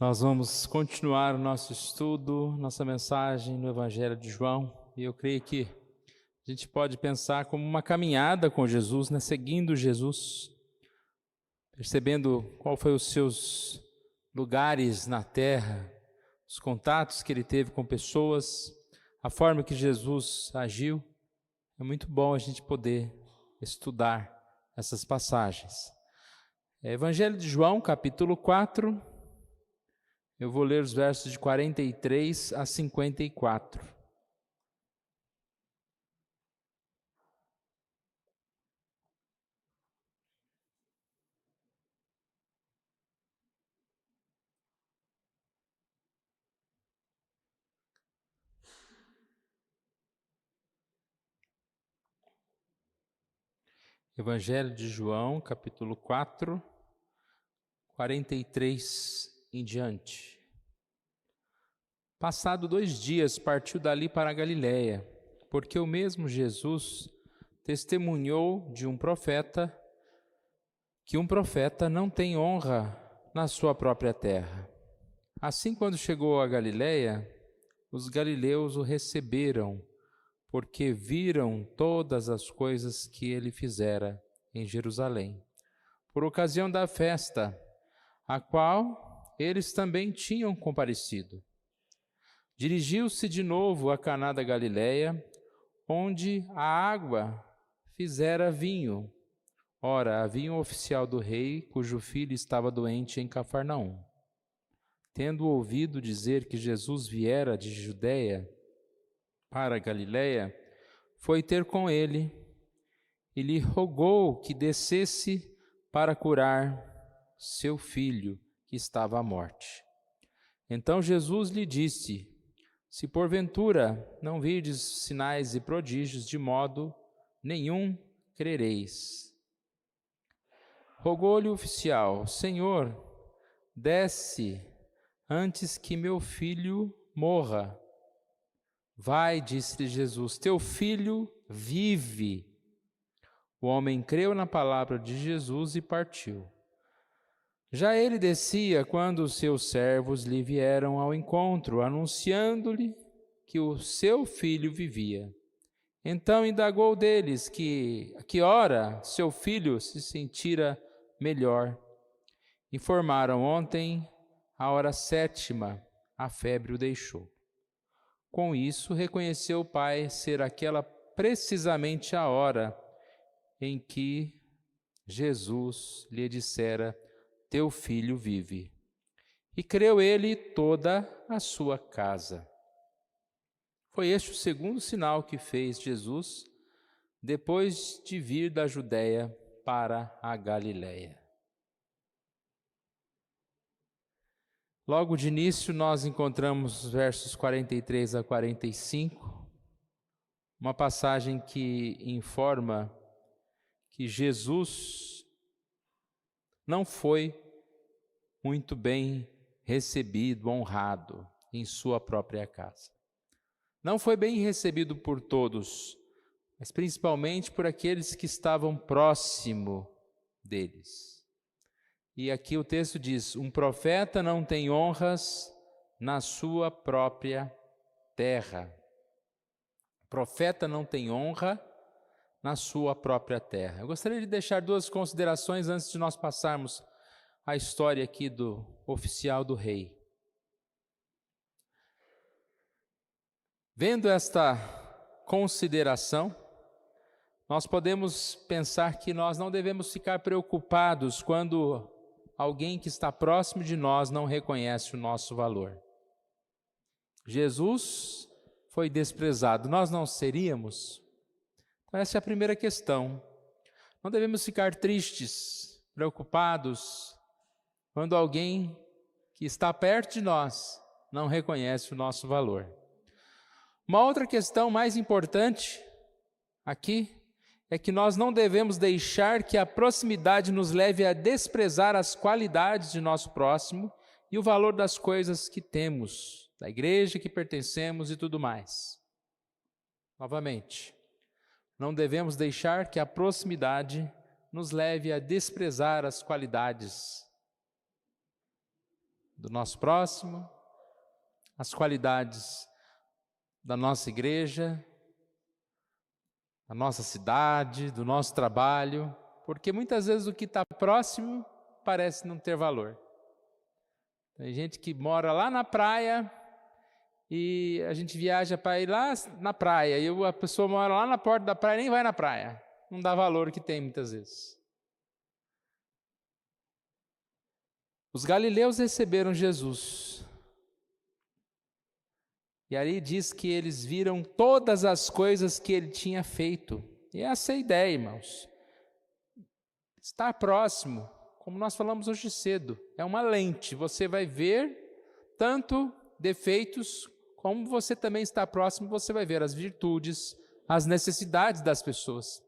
Nós vamos continuar o nosso estudo, nossa mensagem no Evangelho de João, e eu creio que a gente pode pensar como uma caminhada com Jesus, né? Seguindo Jesus, percebendo qual foi os seus lugares na terra, os contatos que ele teve com pessoas, a forma que Jesus agiu. É muito bom a gente poder estudar essas passagens. Evangelho de João, capítulo 4, eu vou ler os versos de 43 a 54. Evangelho de João, capítulo 4, 43 em diante. Passado 2 dias, partiu dali para a Galiléia, porque o mesmo Jesus testemunhou de um profeta, que um profeta não tem honra na sua própria terra. Assim, quando chegou a Galiléia, os galileus o receberam, porque viram todas as coisas que ele fizera em Jerusalém, por ocasião da festa, a qual eles também tinham comparecido. Dirigiu-se de novo a Caná da Galiléia, onde a água fizera vinho. Ora, havia um oficial do rei, cujo filho estava doente em Cafarnaum. Tendo ouvido dizer que Jesus viera de Judeia para a Galiléia, foi ter com ele e lhe rogou que descesse para curar seu filho, que estava à morte. Então Jesus lhe disse: se porventura não virdes sinais e prodígios, de modo nenhum crereis. Rogou-lhe o oficial: Senhor, desce antes que meu filho morra. Vai, disse-lhe Jesus, teu filho vive. O homem creu na palavra de Jesus e partiu. Já ele descia quando os seus servos lhe vieram ao encontro, anunciando-lhe que o seu filho vivia. Então indagou deles que hora seu filho se sentira melhor. Informaram: ontem, à hora 7ª, a febre o deixou. Com isso, reconheceu o pai ser aquela precisamente a hora em que Jesus lhe dissera: teu filho vive. E creu ele e toda a sua casa. Foi este o segundo sinal que fez Jesus depois de vir da Judéia para a Galiléia. Logo de início, nós encontramos os versos 43 a 45, uma passagem que informa que Jesus não foi muito bem recebido, honrado em sua própria casa. Não foi bem recebido por todos, mas principalmente por aqueles que estavam próximo deles. E aqui o texto diz: um profeta não tem honras na sua própria terra. O profeta não tem honra na sua própria terra. Eu gostaria de deixar 2 considerações antes de nós passarmos a história aqui do oficial do rei. Vendo esta consideração, nós podemos pensar que nós não devemos ficar preocupados quando alguém que está próximo de nós não reconhece o nosso valor. Jesus foi desprezado, nós não seríamos? Então essa é a primeira questão. Não devemos ficar tristes, preocupados, quando alguém que está perto de nós não reconhece o nosso valor. Uma outra questão mais importante aqui é que nós não devemos deixar que a proximidade nos leve a desprezar as qualidades de nosso próximo e o valor das coisas que temos, da igreja que pertencemos e tudo mais. Novamente, não devemos deixar que a proximidade nos leve a desprezar as qualidades do nosso próximo, as qualidades da nossa igreja, da nossa cidade, do nosso trabalho, porque muitas vezes o que está próximo parece não ter valor. Tem gente que mora lá na praia e a gente viaja para ir lá na praia e a pessoa mora lá na porta da praia e nem vai na praia. Não dá valor que tem muitas vezes. Os galileus receberam Jesus. E ali diz que eles viram todas as coisas que ele tinha feito. E essa é a ideia, irmãos. Estar próximo, como nós falamos hoje cedo, é uma lente. Você vai ver tanto defeitos, como você também está próximo, você vai ver as virtudes, as necessidades das pessoas.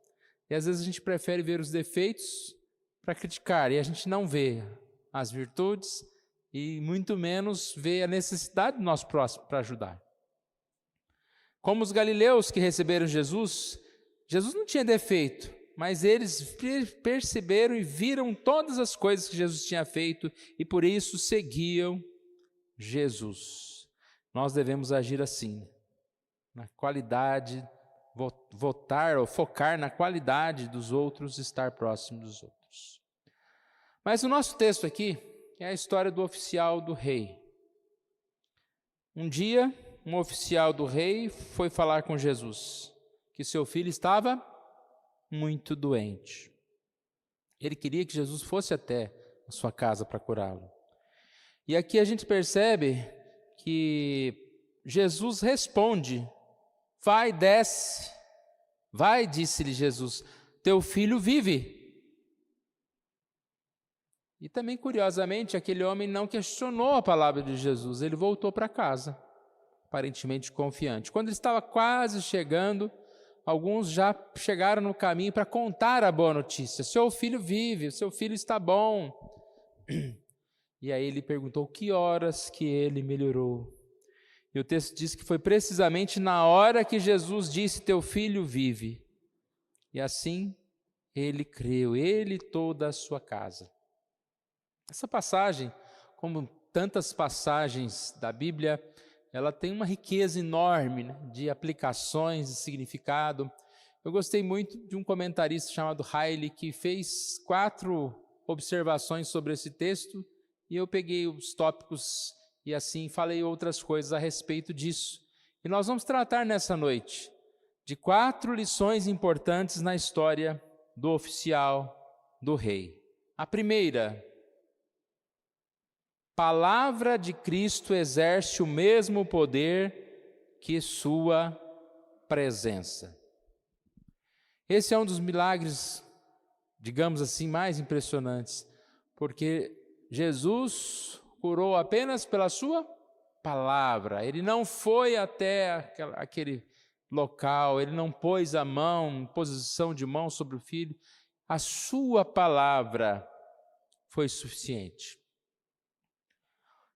E às vezes a gente prefere ver os defeitos para criticar, e a gente não vê as virtudes e muito menos vê a necessidade do nosso próximo para ajudar. Como os galileus que receberam Jesus, Jesus não tinha defeito, mas eles perceberam e viram todas as coisas que Jesus tinha feito e por isso seguiam Jesus. Nós devemos agir assim, na qualidade, votar ou focar na qualidade dos outros, estar próximo dos outros. Mas o nosso texto aqui é a história do oficial do rei. Um dia, um oficial do rei foi falar com Jesus, que seu filho estava muito doente. Ele queria que Jesus fosse até a sua casa para curá-lo. E aqui a gente percebe que Jesus responde, vai, desce, vai, disse-lhe Jesus, teu filho vive. E também, curiosamente, aquele homem não questionou a palavra de Jesus, ele voltou para casa, aparentemente confiante. Quando ele estava quase chegando, alguns já chegaram no caminho para contar a boa notícia. Seu filho vive, seu filho está bom. E aí ele perguntou que horas que ele melhorou. E o texto diz que foi precisamente na hora que Jesus disse, teu filho vive. E assim ele creu, ele e toda a sua casa. Essa passagem, como tantas passagens da Bíblia, ela tem uma riqueza enorme, né, de aplicações, de significado. Eu gostei muito de um comentarista chamado Riley, que fez 4 observações sobre esse texto, e eu peguei os tópicos e assim falei outras coisas a respeito disso. E nós vamos tratar nessa noite de 4 lições importantes na história do oficial do rei. A primeira: palavra de Cristo exerce o mesmo poder que sua presença. Esse é um dos milagres, digamos assim, mais impressionantes, porque Jesus curou apenas pela sua palavra. Ele não foi até aquele local, ele não pôs a mão, posição de mão sobre o filho. A sua palavra foi suficiente.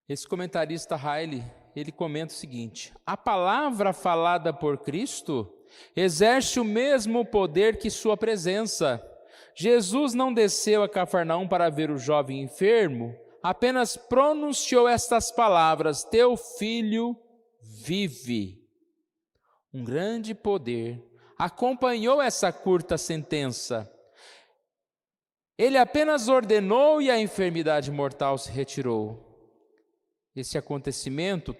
Esse comentarista Riley, ele comenta o seguinte: a palavra falada por Cristo exerce o mesmo poder que sua presença. Jesus não desceu a Cafarnaum para ver o jovem enfermo, apenas pronunciou estas palavras: teu filho vive. Um grande poder acompanhou essa curta sentença. Ele apenas ordenou e a enfermidade mortal se retirou. Esse acontecimento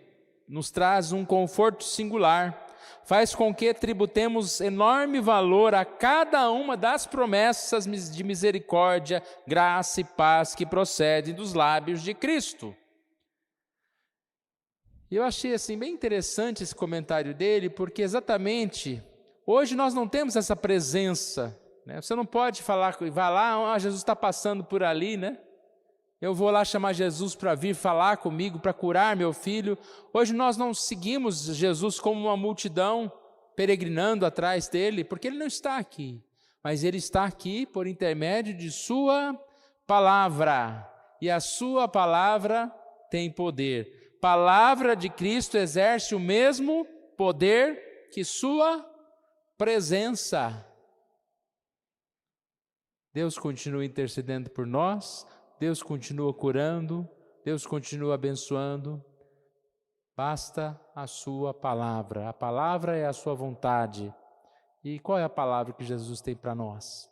nos traz um conforto singular, faz com que tributemos enorme valor a cada uma das promessas de misericórdia, graça e paz que procedem dos lábios de Cristo. Eu achei assim bem interessante esse comentário dele, porque exatamente hoje nós não temos essa presença, né? Você não pode falar, vai lá, Jesus está passando por ali, né? Eu vou lá chamar Jesus para vir falar comigo, para curar meu filho. Hoje nós não seguimos Jesus como uma multidão peregrinando atrás dele, porque ele não está aqui. Mas ele está aqui por intermédio de sua palavra. E a sua palavra tem poder. Palavra de Cristo exerce o mesmo poder que sua presença. Deus continua intercedendo por nós. Deus continua curando, Deus continua abençoando. Basta a sua palavra. A palavra é a sua vontade. E qual é a palavra que Jesus tem para nós?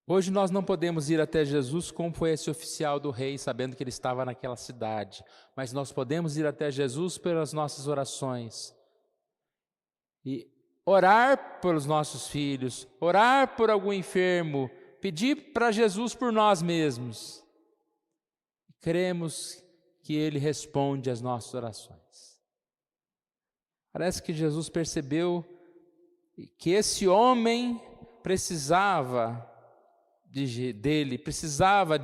Hoje nós não podemos ir até Jesus como foi esse oficial do rei, sabendo que ele estava naquela cidade. Mas nós podemos ir até Jesus pelas nossas orações. E orar pelos nossos filhos, orar por algum enfermo, pedir para Jesus por nós mesmos. Cremos que Ele responde às nossas orações. Parece que Jesus percebeu que esse homem precisava dele, precisava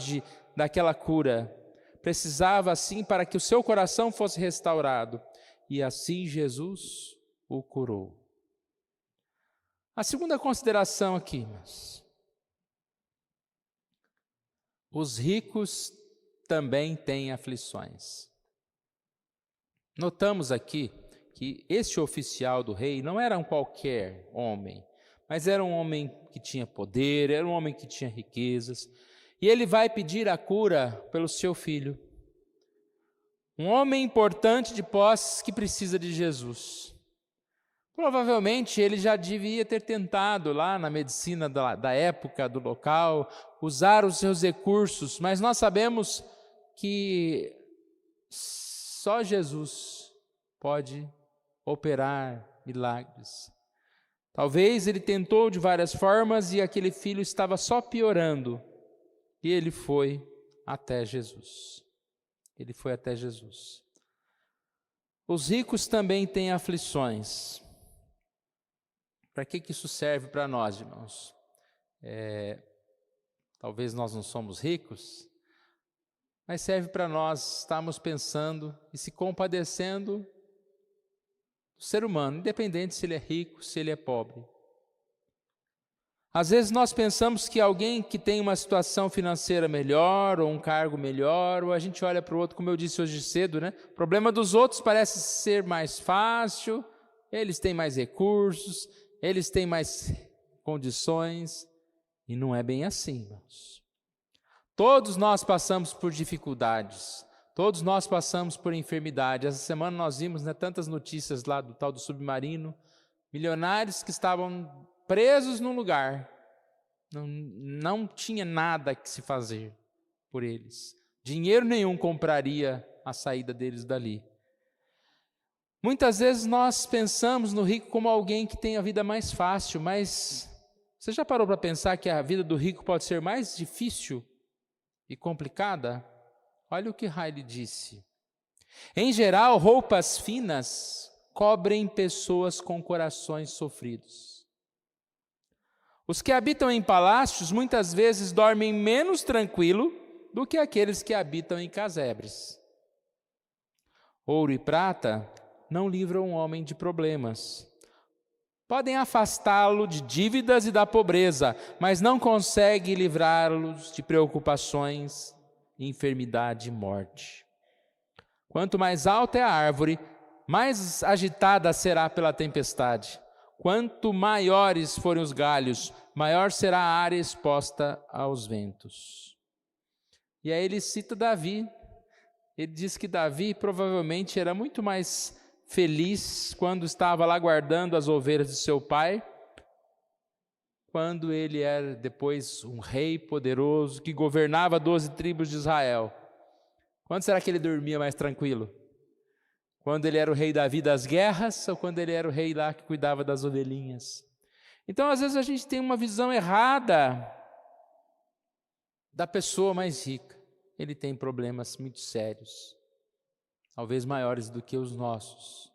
daquela cura, precisava assim para que o seu coração fosse restaurado. E assim Jesus o curou. A segunda consideração aqui, irmãos. Os ricos também têm aflições. Notamos aqui que este oficial do rei não era um qualquer homem, mas era um homem que tinha poder, era um homem que tinha riquezas, e ele vai pedir a cura pelo seu filho. Um homem importante de posses que precisa de Jesus. Provavelmente ele já devia ter tentado lá na medicina da época, do local, usar os seus recursos, mas nós sabemos que só Jesus pode operar milagres. Talvez ele tentou de várias formas e aquele filho estava só piorando. E ele foi até Jesus. Ele foi até Jesus. Os ricos também têm aflições. Para que isso serve para nós, irmãos? Talvez nós não somos ricos, mas serve para nós estarmos pensando e se compadecendo do ser humano, independente se ele é rico, se ele é pobre. Às vezes nós pensamos que alguém que tem uma situação financeira melhor, ou um cargo melhor, ou a gente olha para o outro, como eu disse hoje cedo, né? O problema dos outros parece ser mais fácil, eles têm mais recursos, eles têm mais condições, e não é bem assim, irmãos. Todos nós passamos por dificuldades, todos nós passamos por enfermidade. Essa semana nós vimos tantas notícias lá do tal do submarino, milionários que estavam presos num lugar, não tinha nada que se fazer por eles. Dinheiro nenhum compraria a saída deles dali. Muitas vezes nós pensamos no rico como alguém que tem a vida mais fácil, mas você já parou para pensar que a vida do rico pode ser mais difícil e complicada? Olha o que Riley disse. Em geral, roupas finas cobrem pessoas com corações sofridos. Os que habitam em palácios muitas vezes dormem menos tranquilo do que aqueles que habitam em casebres. Ouro e prata não livram um homem de problemas. Podem afastá-lo de dívidas e da pobreza, mas não conseguem livrá-los de preocupações, enfermidade e morte. Quanto mais alta é a árvore, mais agitada será pela tempestade. Quanto maiores forem os galhos, maior será a área exposta aos ventos. E aí ele cita Davi. Ele diz que Davi provavelmente era muito mais feliz quando estava lá guardando as ovelhas de seu pai, quando ele era depois um rei poderoso que governava 12 tribos de Israel. Quando será que ele dormia mais tranquilo? Quando ele era o rei Davi das guerras ou quando ele era o rei lá que cuidava das ovelhinhas? Então, às vezes a gente tem uma visão errada da pessoa mais rica. Ele tem problemas muito sérios, talvez maiores do que os nossos.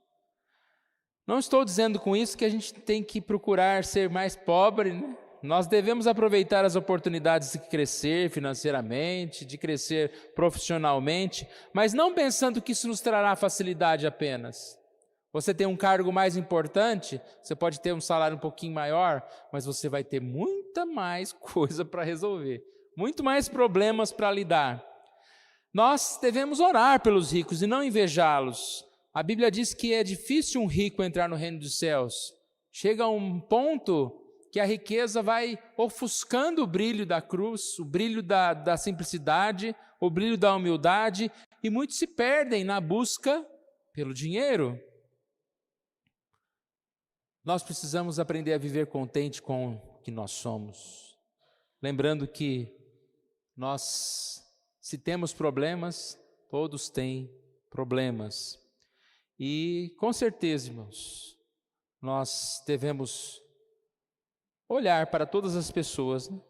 Não estou dizendo com isso que a gente tem que procurar ser mais pobre, né? Nós devemos aproveitar as oportunidades de crescer financeiramente, de crescer profissionalmente, mas não pensando que isso nos trará facilidade apenas. Você tem um cargo mais importante, você pode ter um salário um pouquinho maior, mas você vai ter muita mais coisa para resolver, muito mais problemas para lidar. Nós devemos orar pelos ricos e não invejá-los. A Bíblia diz que é difícil um rico entrar no reino dos céus. Chega a um ponto que a riqueza vai ofuscando o brilho da cruz, o brilho da simplicidade, o brilho da humildade, e muitos se perdem na busca pelo dinheiro. Nós precisamos aprender a viver contente com o que nós somos, lembrando que nós, se temos problemas, todos têm problemas. E com certeza, irmãos, nós devemos olhar para todas as pessoas, né,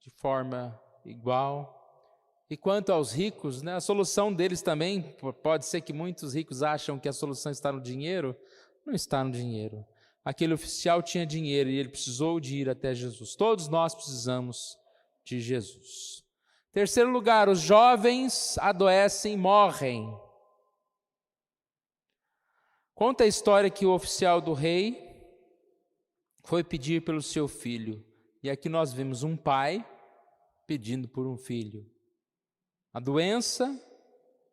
de forma igual. E quanto aos ricos, né, a solução deles também, pode ser que muitos ricos acham que a solução está no dinheiro, não está no dinheiro. Aquele oficial tinha dinheiro e ele precisou de ir até Jesus. Todos nós precisamos de Jesus. Terceiro lugar, os jovens adoecem e morrem. Conta a história que o oficial do rei foi pedir pelo seu filho. E aqui nós vemos um pai pedindo por um filho. A doença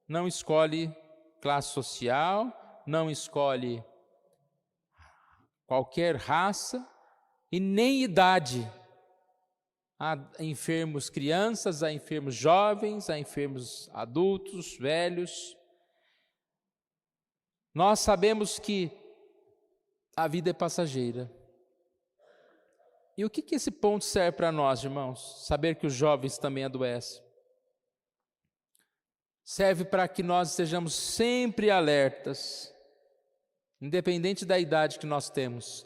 não escolhe classe social, não escolhe qualquer raça e nem idade. Há enfermos crianças, há enfermos jovens, há enfermos adultos, velhos. Nós sabemos que a vida é passageira. E o que esse ponto serve para nós, irmãos? Saber que os jovens também adoecem. Serve para que nós estejamos sempre alertas, independente da idade que nós temos.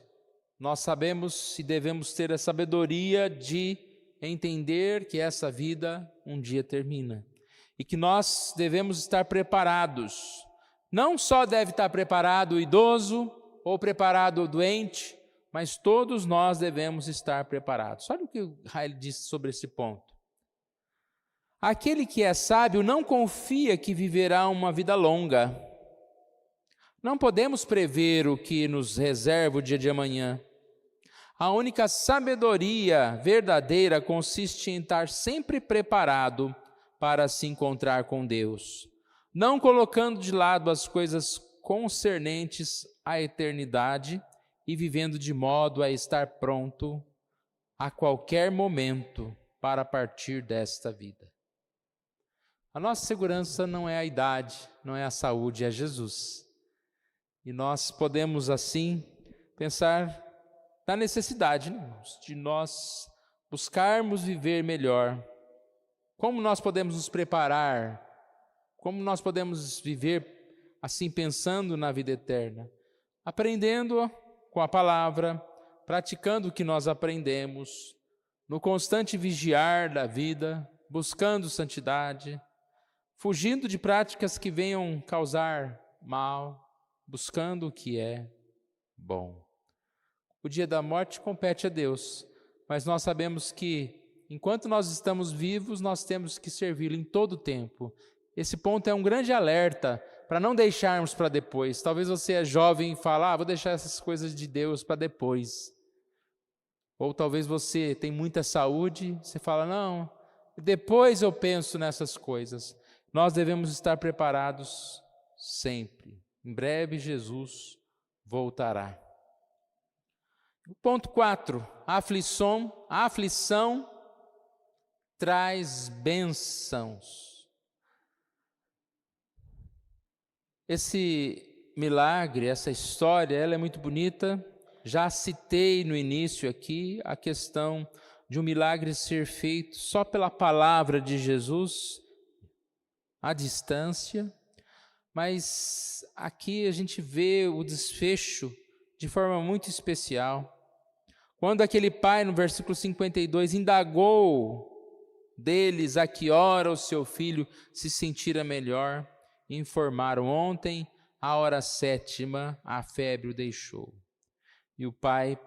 Nós sabemos e devemos ter a sabedoria de entender que essa vida um dia termina. E que nós devemos estar preparados. Não só deve estar preparado o idoso ou preparado o doente, mas todos nós devemos estar preparados. Olha o que o Rael disse sobre esse ponto. Aquele que é sábio não confia que viverá uma vida longa. Não podemos prever o que nos reserva o dia de amanhã. A única sabedoria verdadeira consiste em estar sempre preparado para se encontrar com Deus, não colocando de lado as coisas concernentes à eternidade e vivendo de modo a estar pronto a qualquer momento para partir desta vida. A nossa segurança não é a idade, não é a saúde, é Jesus. E nós podemos assim pensar na necessidade, né, irmãos, de nós buscarmos viver melhor. Como nós podemos nos preparar? Como nós podemos viver assim pensando na vida eterna? Aprendendo com a palavra, praticando o que nós aprendemos, no constante vigiar da vida, buscando santidade, fugindo de práticas que venham causar mal, buscando o que é bom. O dia da morte compete a Deus, mas nós sabemos que, enquanto nós estamos vivos, nós temos que servi-lo em todo o tempo. Esse ponto é um grande alerta para não deixarmos para depois. Talvez você é jovem e fala, vou deixar essas coisas de Deus para depois. Ou talvez você tem muita saúde, você fala, não, depois eu penso nessas coisas. Nós devemos estar preparados sempre. Em breve Jesus voltará. Ponto 4. A aflição traz bênçãos. Esse milagre, essa história, ela é muito bonita. Já citei no início aqui a questão de um milagre ser feito só pela palavra de Jesus, à distância. Mas aqui a gente vê o desfecho de forma muito especial. Quando aquele pai, no versículo 52, indagou deles a que hora o seu filho se sentira melhor, informaram ontem, à hora 7ª, a febre o deixou. E o pai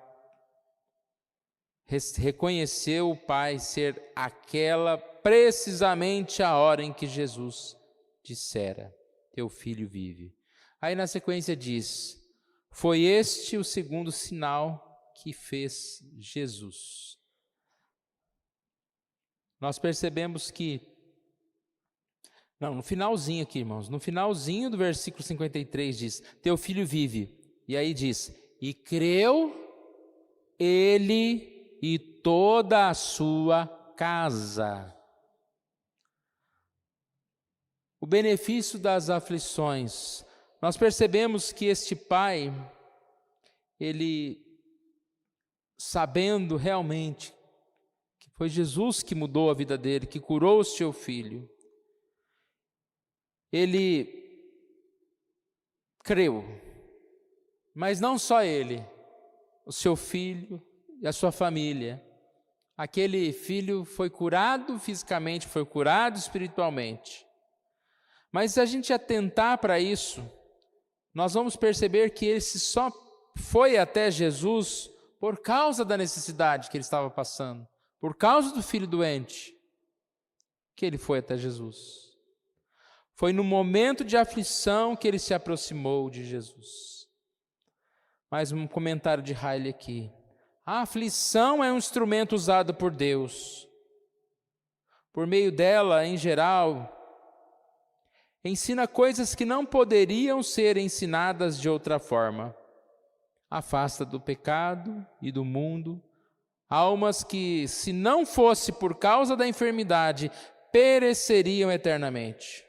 reconheceu o pai ser aquela precisamente a hora em que Jesus dissera, teu filho vive. Aí na sequência diz, foi este o segundo sinal que fez Jesus. Nós percebemos que, no finalzinho aqui, irmãos, no finalzinho do versículo 53 diz, teu filho vive. E aí diz, e creu ele e toda a sua casa. O benefício das aflições. Nós percebemos que este pai, ele, sabendo realmente que foi Jesus que mudou a vida dele, que curou o seu filho, ele creu, mas não só ele, o seu filho e a sua família. Aquele filho foi curado fisicamente, foi curado espiritualmente. Mas se a gente atentar para isso, nós vamos perceber que ele só foi até Jesus por causa da necessidade que ele estava passando, por causa do filho doente, que ele foi até Jesus. Foi no momento de aflição que ele se aproximou de Jesus. Mais um comentário de Riley aqui. A aflição é um instrumento usado por Deus. Por meio dela, em geral, ensina coisas que não poderiam ser ensinadas de outra forma. Afasta do pecado e do mundo almas que, se não fosse por causa da enfermidade, pereceriam eternamente.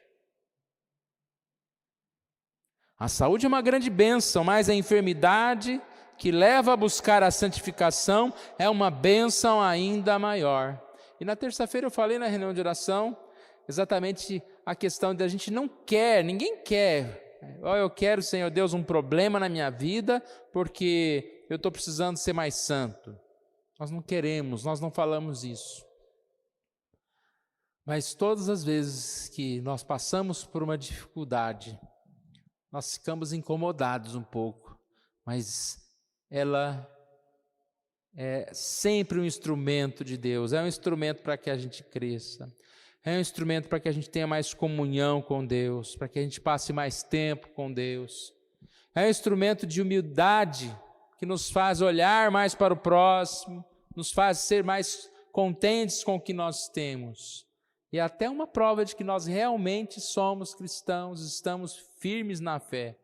A saúde é uma grande bênção, mas a enfermidade que leva a buscar a santificação é uma bênção ainda maior. E na terça-feira eu falei na reunião de oração exatamente a questão de a gente não quer, ninguém quer. Eu quero, Senhor Deus, um problema na minha vida porque eu estou precisando ser mais santo. Nós não queremos, nós não falamos isso. Mas todas as vezes que nós passamos por uma dificuldade, nós ficamos incomodados um pouco, mas ela é sempre um instrumento de Deus, é um instrumento para que a gente cresça, é um instrumento para que a gente tenha mais comunhão com Deus, para que a gente passe mais tempo com Deus, é um instrumento de humildade que nos faz olhar mais para o próximo, nos faz ser mais contentes com o que nós temos. E até uma prova de que nós realmente somos cristãos, estamos firmes na fé.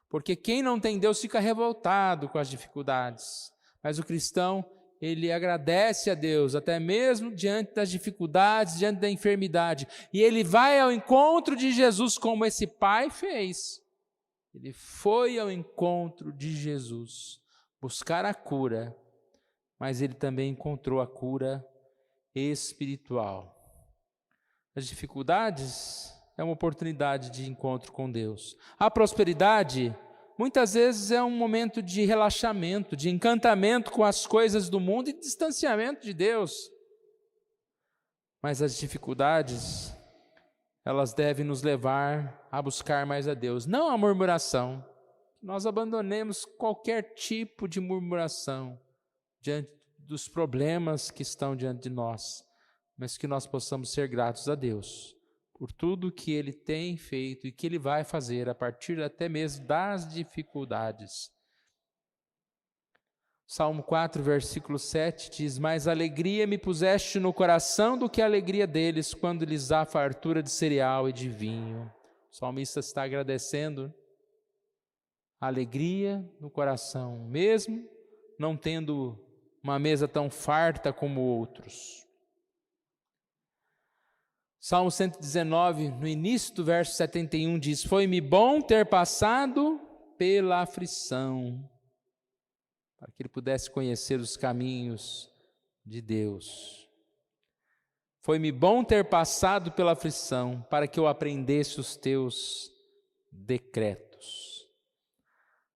Porque quem não tem Deus fica revoltado com as dificuldades. Mas o cristão, ele agradece a Deus, até mesmo diante das dificuldades, diante da enfermidade. E ele vai ao encontro de Jesus como esse pai fez. Ele foi ao encontro de Jesus, buscar a cura, mas ele também encontrou a cura espiritual. As dificuldades é uma oportunidade de encontro com Deus. A prosperidade, muitas vezes, é um momento de relaxamento, de encantamento com as coisas do mundo e de distanciamento de Deus. Mas as dificuldades, elas devem nos levar a buscar mais a Deus, não a murmuração. Nós abandonemos qualquer tipo de murmuração diante dos problemas que estão diante de nós, mas que nós possamos ser gratos a Deus por tudo que Ele tem feito e que Ele vai fazer a partir até mesmo das dificuldades. Salmo 4, versículo 7 diz: mais alegria me puseste no coração do que a alegria deles, quando lhes há fartura de cereal e de vinho. O salmista está agradecendo a alegria no coração, mesmo não tendo uma mesa tão farta como outros. Salmo 119, no início do verso 71, diz: foi-me bom ter passado pela aflição, para que ele pudesse conhecer os caminhos de Deus. Foi-me bom ter passado pela aflição, para que eu aprendesse os teus decretos.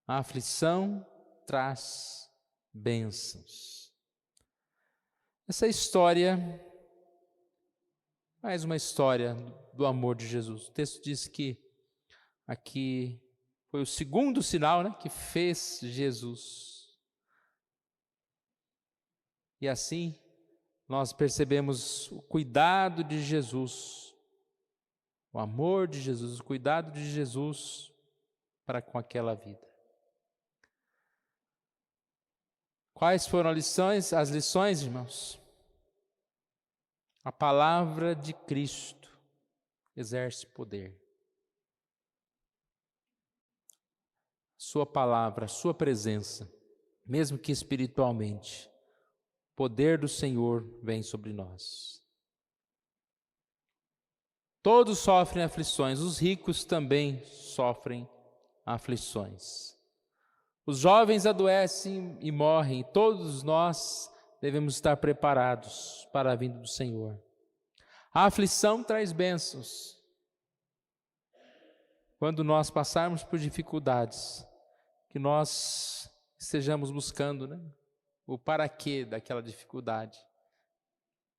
A aflição traz bênçãos. Essa história, mais uma história do amor de Jesus. O texto diz que aqui foi o segundo sinal, que fez Jesus. E assim nós percebemos o cuidado de Jesus, o amor de Jesus, o cuidado de Jesus para com aquela vida. Quais foram as lições, irmãos? A palavra de Cristo exerce poder. Sua palavra, sua presença mesmo que espiritualmente, o poder do Senhor vem sobre nós. Todos sofrem aflições, os ricos também sofrem aflições. Os jovens adoecem e morrem, todos nós devemos estar preparados para a vinda do Senhor. A aflição traz bênçãos. Quando nós passarmos por dificuldades, que nós estejamos buscando, o para quê daquela dificuldade.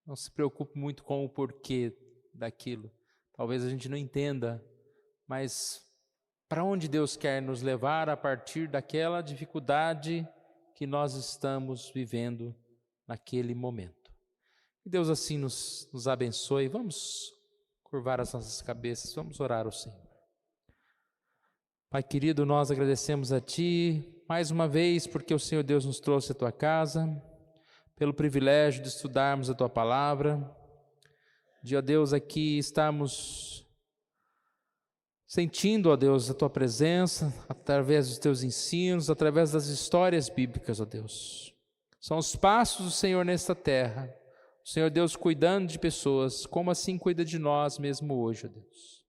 Não se preocupe muito com o porquê daquilo. Talvez a gente não entenda, mas para onde Deus quer nos levar a partir daquela dificuldade que nós estamos vivendo naquele momento. Que Deus assim nos abençoe. Vamos curvar as nossas cabeças, vamos orar ao Senhor. Pai querido, nós agradecemos a Ti mais uma vez porque o Senhor Deus nos trouxe à Tua casa, pelo privilégio de estudarmos a Tua palavra, de, ó Deus, aqui estarmos sentindo, ó Deus, a Tua presença, através dos Teus ensinos, através das histórias bíblicas, ó Deus. São os passos do Senhor nesta terra, o Senhor Deus cuidando de pessoas, como assim cuida de nós mesmo hoje, ó Deus.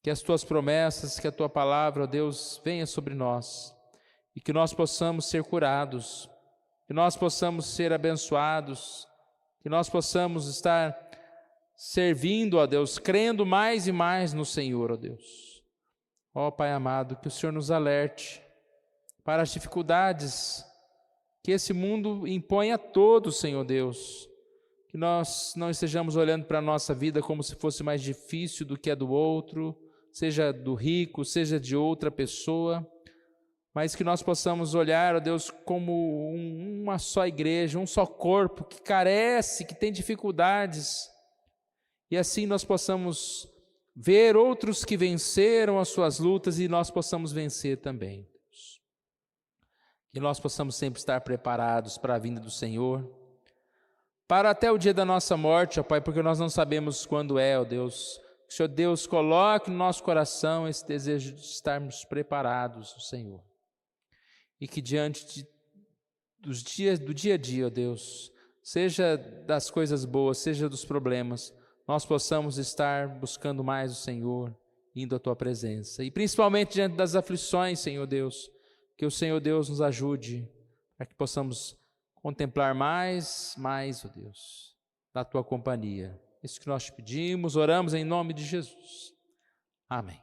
Que as Tuas promessas, que a Tua palavra, ó Deus, venha sobre nós, e que nós possamos ser curados, que nós possamos ser abençoados, que nós possamos estar servindo, ó Deus, crendo mais e mais no Senhor, ó Deus. Ó Pai amado, que o Senhor nos alerte para as dificuldades que esse mundo impõe a todos, Senhor Deus. Que nós não estejamos olhando para a nossa vida como se fosse mais difícil do que a do outro, seja do rico, seja de outra pessoa, mas que nós possamos olhar, ó Deus, como uma só igreja, um só corpo que carece, que tem dificuldades, e assim nós possamos ver outros que venceram as suas lutas e nós possamos vencer também. Que nós possamos sempre estar preparados para a vinda do Senhor, para até o dia da nossa morte, ó Pai, porque nós não sabemos quando é, ó Deus. Que o Senhor Deus coloque no nosso coração esse desejo de estarmos preparados, Senhor. E que diante do dia a dia, ó Deus, seja das coisas boas, seja dos problemas, nós possamos estar buscando mais o Senhor, indo à Tua presença. E principalmente diante das aflições, Senhor Deus, que o Senhor Deus nos ajude, para que possamos contemplar mais, ó Deus, da Tua companhia. Isso que nós te pedimos, oramos em nome de Jesus. Amém.